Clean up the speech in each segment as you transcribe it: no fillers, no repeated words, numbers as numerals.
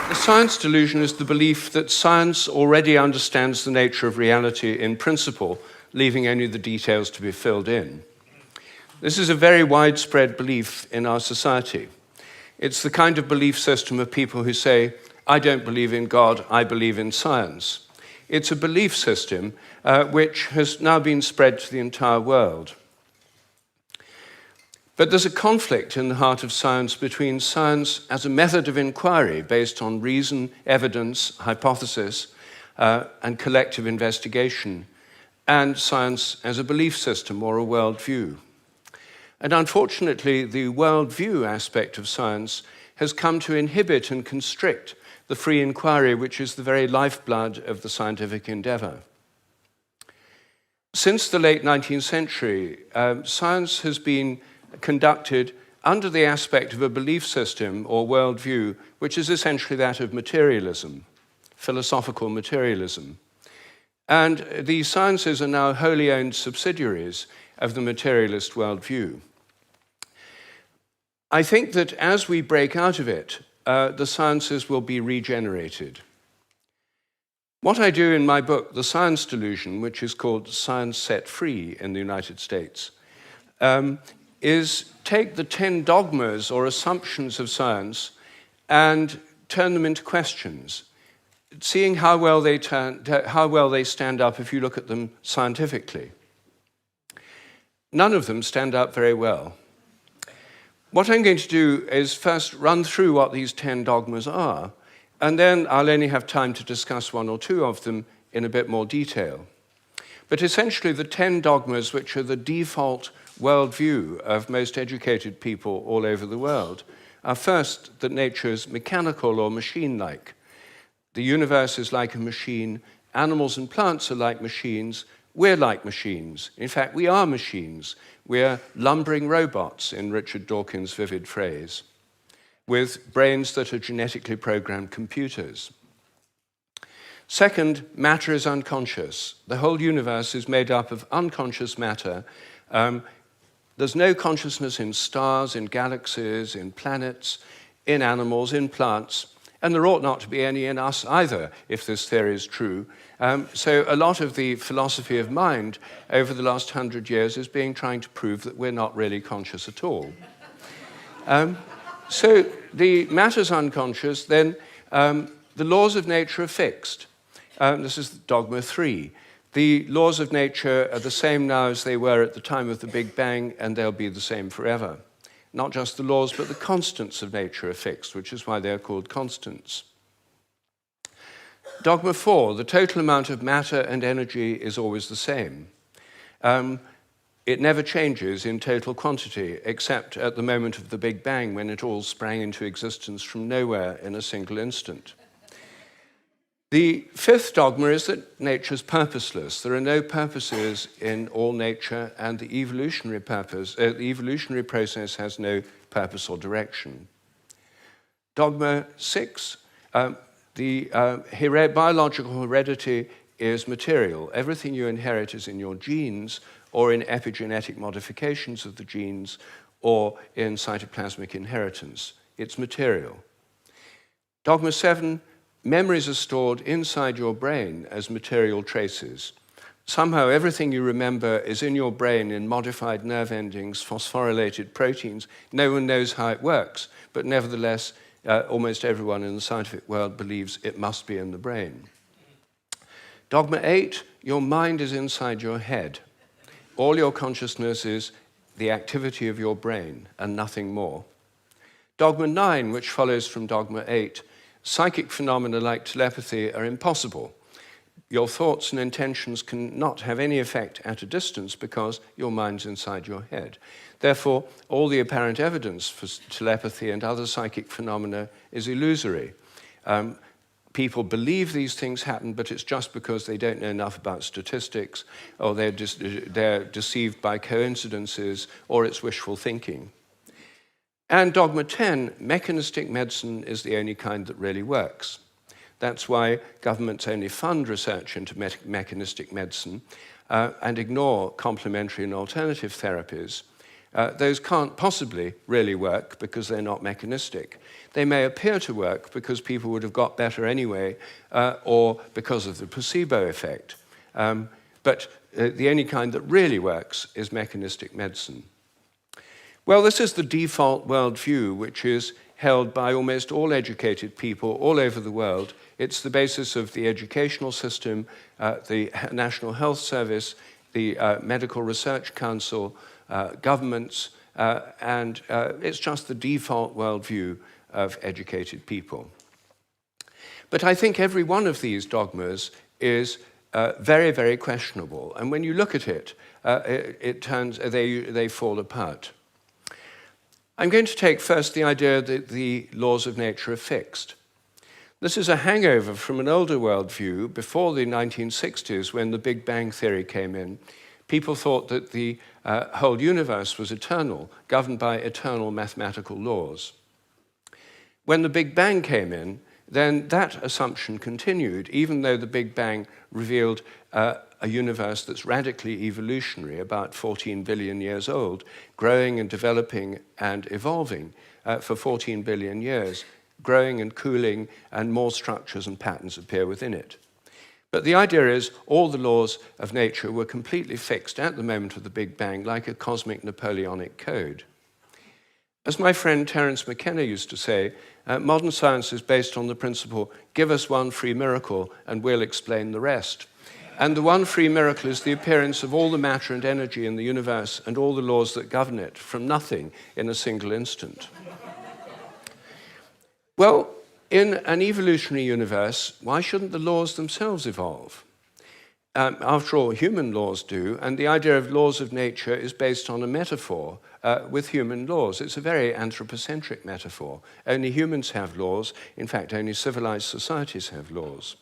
The science delusion is the belief that science already understands the nature of reality in principle, leaving only the details to be filled in. This is a very widespread belief in our society. It's the kind of belief system of people who say, I don't believe in God, I believe in science. It's a belief system which has now been spread to the entire world. But there's a conflict in the heart of science between science as a method of inquiry based on reason, evidence, hypothesis, and collective investigation, and science as a belief system or a worldview. And unfortunately, the worldview aspect of science has come to inhibit and constrict the free inquiry, which is the very lifeblood of the scientific endeavor. Since the late 19th century, science has been conducted under the aspect of a belief system or worldview, which is essentially that of materialism, philosophical materialism. And the sciences are now wholly owned subsidiaries of the materialist worldview. I think that as we break out of it, the sciences will be regenerated. What I do in my book, The Science Delusion, which is called Science Set Free in the United States, is take the 10 dogmas or assumptions of science and turn them into questions, seeing how well they stand up if you look at them scientifically. None of them stand up very well. What I'm going to do is first run through what these 10 dogmas are, and then I'll only have time to discuss one or two of them in a bit more detail. But essentially, the 10 dogmas, which are the default worldview of most educated people all over the world, are first that nature is mechanical or machine-like. The universe is like a machine, animals and plants are like machines, we're like machines. In fact, we are machines. We're lumbering robots, in Richard Dawkins' vivid phrase, with brains that are genetically programmed computers. Second, matter is unconscious. The whole universe is made up of unconscious matter. There's no consciousness in stars, in galaxies, in planets, in animals, in plants, and there ought not to be any in us either, if this theory is true. So a lot of the philosophy of mind over the last 100 years is trying to prove that we're not really conscious at all. So the matter's unconscious, then the laws of nature are fixed. This is dogma 3. The laws of nature are the same now as they were at the time of the Big Bang, and they'll be the same forever. Not just the laws, but the constants of nature are fixed, which is why they're called constants. Dogma 4, the total amount of matter and energy is always the same. It never changes in total quantity, except at the moment of the Big Bang, when it all sprang into existence from nowhere in a single instant. The 5th dogma is that nature is purposeless. There are no purposes in all nature, and the evolutionary process has no purpose or direction. Dogma 6, biological heredity is material. Everything you inherit is in your genes, or in epigenetic modifications of the genes, or in cytoplasmic inheritance. It's material. Dogma 7, memories are stored inside your brain as material traces. Somehow everything you remember is in your brain in modified nerve endings, phosphorylated proteins. No one knows how it works, but nevertheless, almost everyone in the scientific world believes it must be in the brain. Dogma 8, your mind is inside your head. All your consciousness is the activity of your brain and nothing more. Dogma 9, which follows from dogma 8, psychic phenomena like telepathy are impossible. Your thoughts and intentions cannot have any effect at a distance because your mind's inside your head. Therefore, all the apparent evidence for telepathy and other psychic phenomena is illusory. People believe these things happen, but it's just because they don't know enough about statistics, or they're deceived by coincidences, or it's wishful thinking. And dogma 10, mechanistic medicine is the only kind that really works. That's why governments only fund research into mechanistic medicine and ignore complementary and alternative therapies. Those can't possibly really work because they're not mechanistic. They may appear to work because people would have got better anyway, or because of the placebo effect. But the only kind that really works is mechanistic medicine. Well, this is the default worldview, which is held by almost all educated people all over the world. It's the basis of the educational system, the National Health Service, the Medical Research Council, governments, and it's just the default worldview of educated people. But I think every one of these dogmas is very, very questionable. And when you look at it, they fall apart. I'm going to take first the idea that the laws of nature are fixed. This is a hangover from an older worldview before the 1960s, when the Big Bang theory came in. People thought that the whole universe was eternal, governed by eternal mathematical laws. When the Big Bang came in, then that assumption continued, even though the Big Bang revealed a universe that's radically evolutionary, about 14 billion years old, growing and developing and evolving for 14 billion years, growing and cooling, and more structures and patterns appear within it. But the idea is all the laws of nature were completely fixed at the moment of the Big Bang, like a cosmic Napoleonic code. As my friend Terence McKenna used to say, modern science is based on the principle, give us one free miracle and we'll explain the rest. And the one free miracle is the appearance of all the matter and energy in the universe and all the laws that govern it from nothing in a single instant. Well, in an evolutionary universe, why shouldn't the laws themselves evolve? After all, human laws do, and the idea of laws of nature is based on a metaphor with human laws. It's a very anthropocentric metaphor. Only humans have laws. In fact, only civilized societies have laws.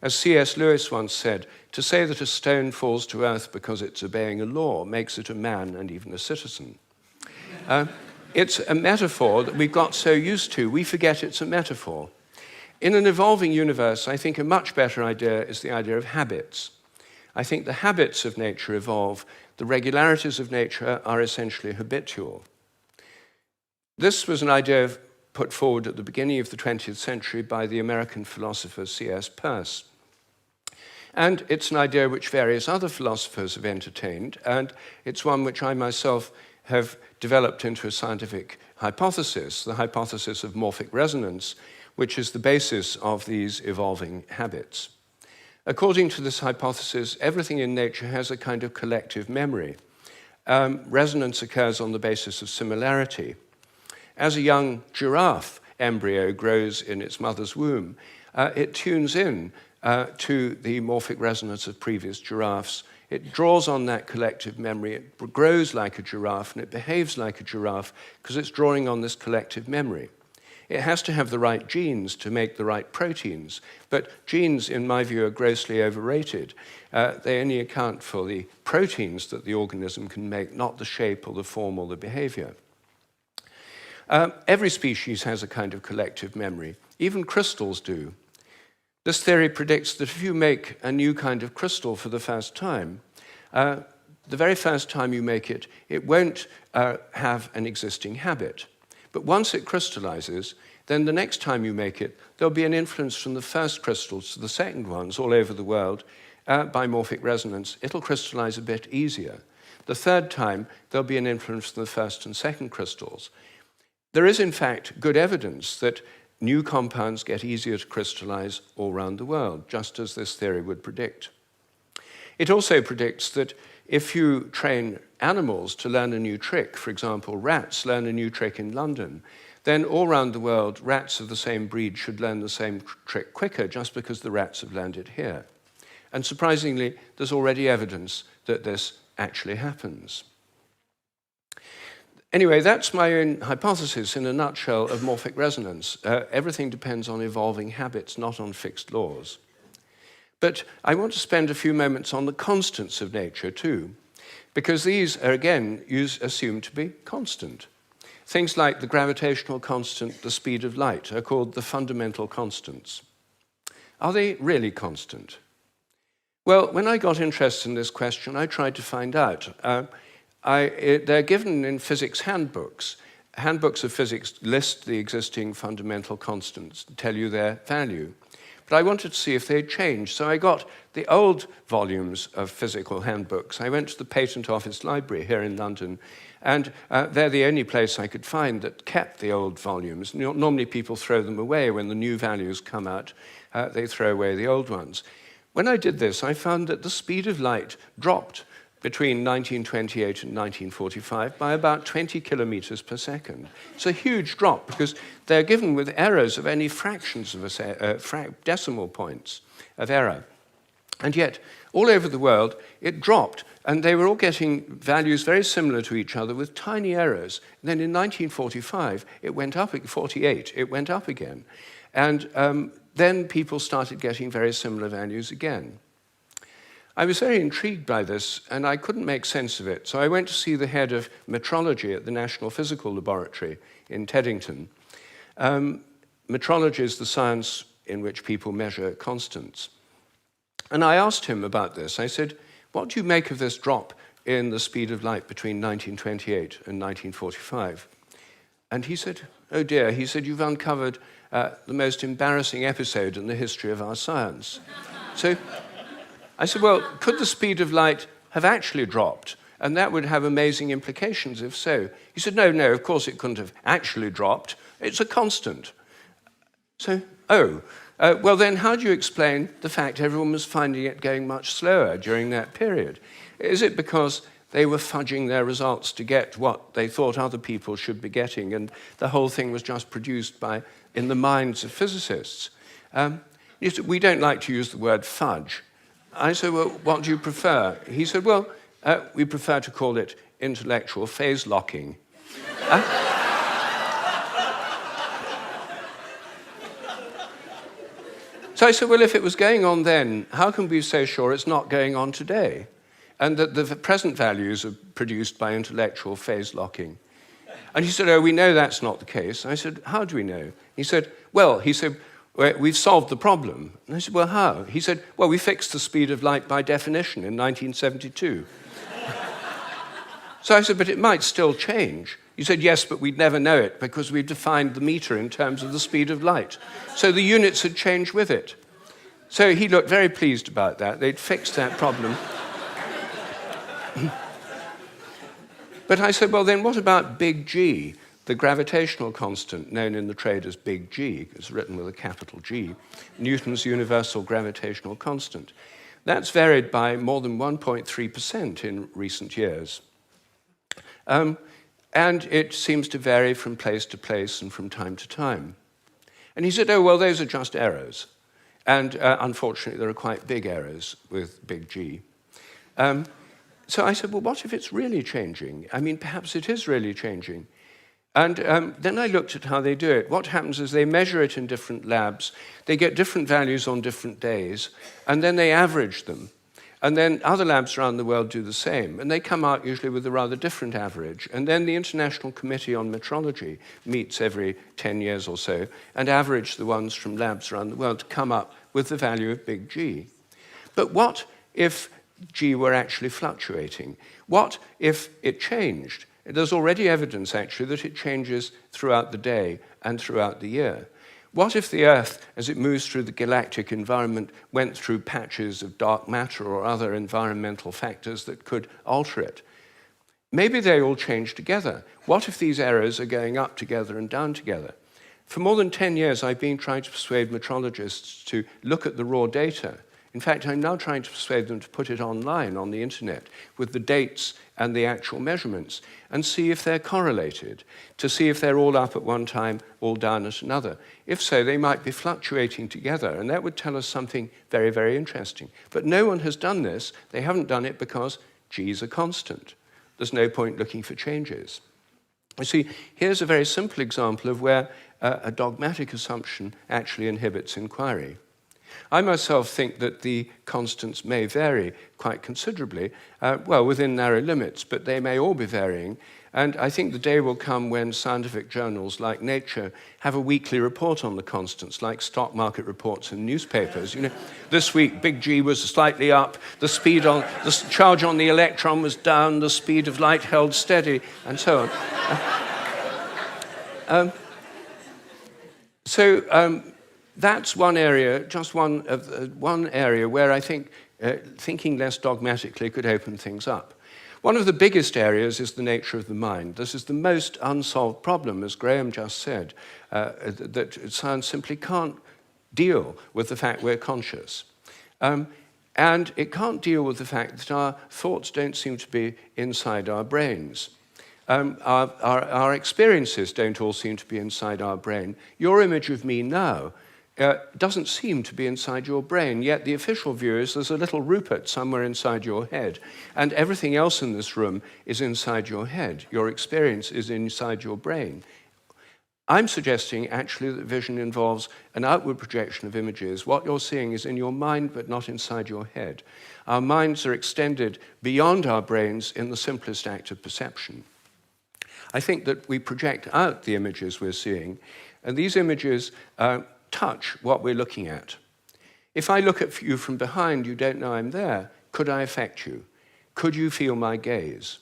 As C.S. Lewis once said, to say that a stone falls to earth because it's obeying a law makes it a man and even a citizen. It's a metaphor that we've got so used to, we forget it's a metaphor. In an evolving universe, I think a much better idea is the idea of habits. I think the habits of nature evolve. The regularities of nature are essentially habitual. This was an idea put forward at the beginning of the 20th century by the American philosopher C.S. Peirce. And it's an idea which various other philosophers have entertained, and it's one which I myself have developed into a scientific hypothesis, the hypothesis of morphic resonance, which is the basis of these evolving habits. According to this hypothesis, everything in nature has a kind of collective memory. Resonance occurs on the basis of similarity. As a young giraffe embryo grows in its mother's womb, it tunes in to the morphic resonance of previous giraffes. It draws on that collective memory. It grows like a giraffe, and it behaves like a giraffe because it's drawing on this collective memory. It has to have the right genes to make the right proteins, but genes, in my view, are grossly overrated. They only account for the proteins that the organism can make, not the shape or the form or the behavior. Every species has a kind of collective memory. Even crystals do. This theory predicts that if you make a new kind of crystal for the first time, the very first time you make it, it won't have an existing habit. But once it crystallizes, then the next time you make it, there'll be an influence from the first crystals to the second ones all over the world by morphic resonance. It'll crystallize a bit easier. The third time, there'll be an influence from the first and second crystals. There is, in fact, good evidence that new compounds get easier to crystallize all around the world, just as this theory would predict. It also predicts that if you train animals to learn a new trick, for example, rats learn a new trick in London, then all around the world, rats of the same breed should learn the same trick quicker just because the rats have learned it here. And surprisingly, there's already evidence that this actually happens. Anyway, that's my own hypothesis in a nutshell of morphic resonance. Everything depends on evolving habits, not on fixed laws. But I want to spend a few moments on the constants of nature too, because these are, again, assumed to be constant. Things like the gravitational constant, the speed of light, are called the fundamental constants. Are they really constant? Well, when I got interested in this question, I tried to find out. they're given in physics handbooks. Handbooks of physics list the existing fundamental constants, tell you their value. But I wanted to see if they'd changed, so I got the old volumes of physical handbooks. I went to the Patent Office Library here in London, and they're the only place I could find that kept the old volumes. Normally people throw them away when the new values come out. They throw away the old ones. When I did this, I found that the speed of light dropped between 1928 and 1945 by about 20 kilometers per second. It's a huge drop because they're given with errors of any fractions of decimal points of error. And yet, all over the world, it dropped, and they were all getting values very similar to each other with tiny errors. And then in 1945, it went up, 48, it went up again. And then people started getting very similar values again. I was very intrigued by this, and I couldn't make sense of it. So I went to see the head of metrology at the National Physical Laboratory in Teddington. Metrology is the science in which people measure constants. And I asked him about this. I said, what do you make of this drop in the speed of light between 1928 and 1945? And he said, oh dear, he said, you've uncovered the most embarrassing episode in the history of our science. So I said, well, could the speed of light have actually dropped? And that would have amazing implications if so. He said, no, of course it couldn't have actually dropped. It's a constant. So, well then how do you explain the fact everyone was finding it going much slower during that period? Is it because they were fudging their results to get what they thought other people should be getting, and the whole thing was just produced in the minds of physicists? We don't like to use the word fudge. I said, well, what do you prefer? He said, well, we prefer to call it intellectual phase locking. So I said, well, if it was going on then, how can we be so sure it's not going on today? And that the present values are produced by intellectual phase locking. And he said, oh, we know that's not the case. I said, how do we know? He said, we've solved the problem. And I said, well, how? He said, well, we fixed the speed of light by definition in 1972. So I said, but it might still change. He said, yes, but we'd never know it because we've defined the meter in terms of the speed of light. So the units had changed with it. So he looked very pleased about that. They'd fixed that problem. But I said, well, then what about big G, the gravitational constant known in the trade as big G? It's written with a capital G, Newton's universal gravitational constant. That's varied by more than 1.3% in recent years. And it seems to vary from place to place and from time to time. And he said, oh, well, those are just errors. And unfortunately, there are quite big errors with big G. So I said, well, what if it's really changing? I mean, perhaps it is really changing. And then I looked at how they do it. What happens is they measure it in different labs. They get different values on different days, and then they average them. And then other labs around the world do the same, and they come out usually with a rather different average. And then the International Committee on Metrology meets every 10 years or so and average the ones from labs around the world to come up with the value of big G. But what if G were actually fluctuating? What if it changed? There's already evidence, actually, that it changes throughout the day and throughout the year. What if the Earth, as it moves through the galactic environment, went through patches of dark matter or other environmental factors that could alter it? Maybe they all change together. What if these errors are going up together and down together? For more than 10 years, I've been trying to persuade metrologists to look at the raw data. In fact, I'm now trying to persuade them to put it online on the internet with the dates and the actual measurements and see if they're correlated, to see if they're all up at one time, all down at another. If so, they might be fluctuating together, and that would tell us something very, very interesting. But no one has done this. They haven't done it because G is a constant. There's no point looking for changes. You see, here's a very simple example of where a dogmatic assumption actually inhibits inquiry. I myself think that the constants may vary quite considerably, well, within narrow limits, but they may all be varying. And I think the day will come when scientific journals like Nature have a weekly report on the constants, like stock market reports in newspapers. You know, this week, big G was slightly up, the charge on the electron was down, the speed of light held steady, and so on. That's one area, just one area where I think thinking less dogmatically could open things up. One of the biggest areas is the nature of the mind. This is the most unsolved problem, as Graham just said, that science simply can't deal with the fact we're conscious. And it can't deal with the fact that our thoughts don't seem to be inside our brains. Our experiences don't all seem to be inside our brain. Your image of me now doesn't seem to be inside your brain, yet the official view is there's a little Rupert somewhere inside your head, and everything else in this room is inside your head. Your experience is inside your brain. I'm suggesting actually that vision involves an outward projection of images. What you're seeing is in your mind, but not inside your head. Our minds are extended beyond our brains in the simplest act of perception. I think that we project out the images we're seeing, and these images touch what we're looking at. If I look at you from behind, you don't know I'm there. Could I affect you? Could you feel my gaze?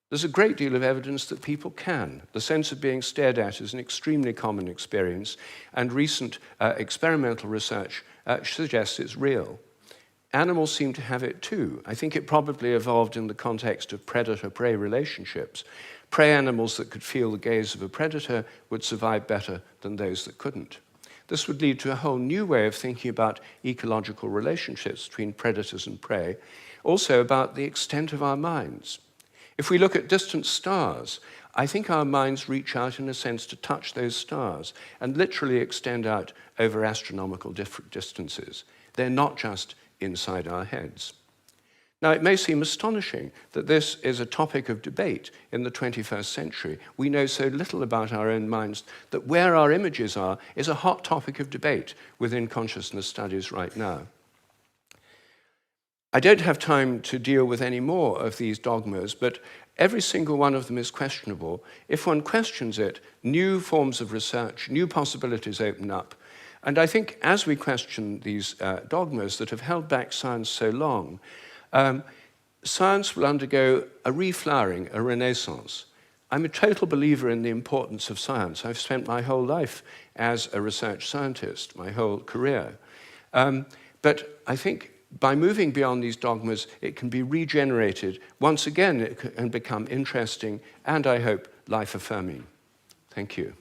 There's a great deal of evidence that people can. The sense of being stared at is an extremely common experience, and recent experimental research suggests it's real. Animals seem to have it too. I think it probably evolved in the context of predator-prey relationships. Prey animals that could feel the gaze of a predator would survive better than those that couldn't. This would lead to a whole new way of thinking about ecological relationships between predators and prey, also about the extent of our minds. If we look at distant stars, I think our minds reach out in a sense to touch those stars and literally extend out over astronomical distances. They're not just inside our heads. Now, it may seem astonishing that this is a topic of debate in the 21st century. We know so little about our own minds that where our images are is a hot topic of debate within consciousness studies right now. I don't have time to deal with any more of these dogmas, but every single one of them is questionable. If one questions it, new forms of research, new possibilities open up. And I think as we question these dogmas that have held back science so long, science will undergo a reflowering, a renaissance. I'm a total believer in the importance of science. I've spent my whole life as a research scientist, my whole career. But I think by moving beyond these dogmas, it can be regenerated. Once again, it can become interesting and, I hope, life-affirming. Thank you.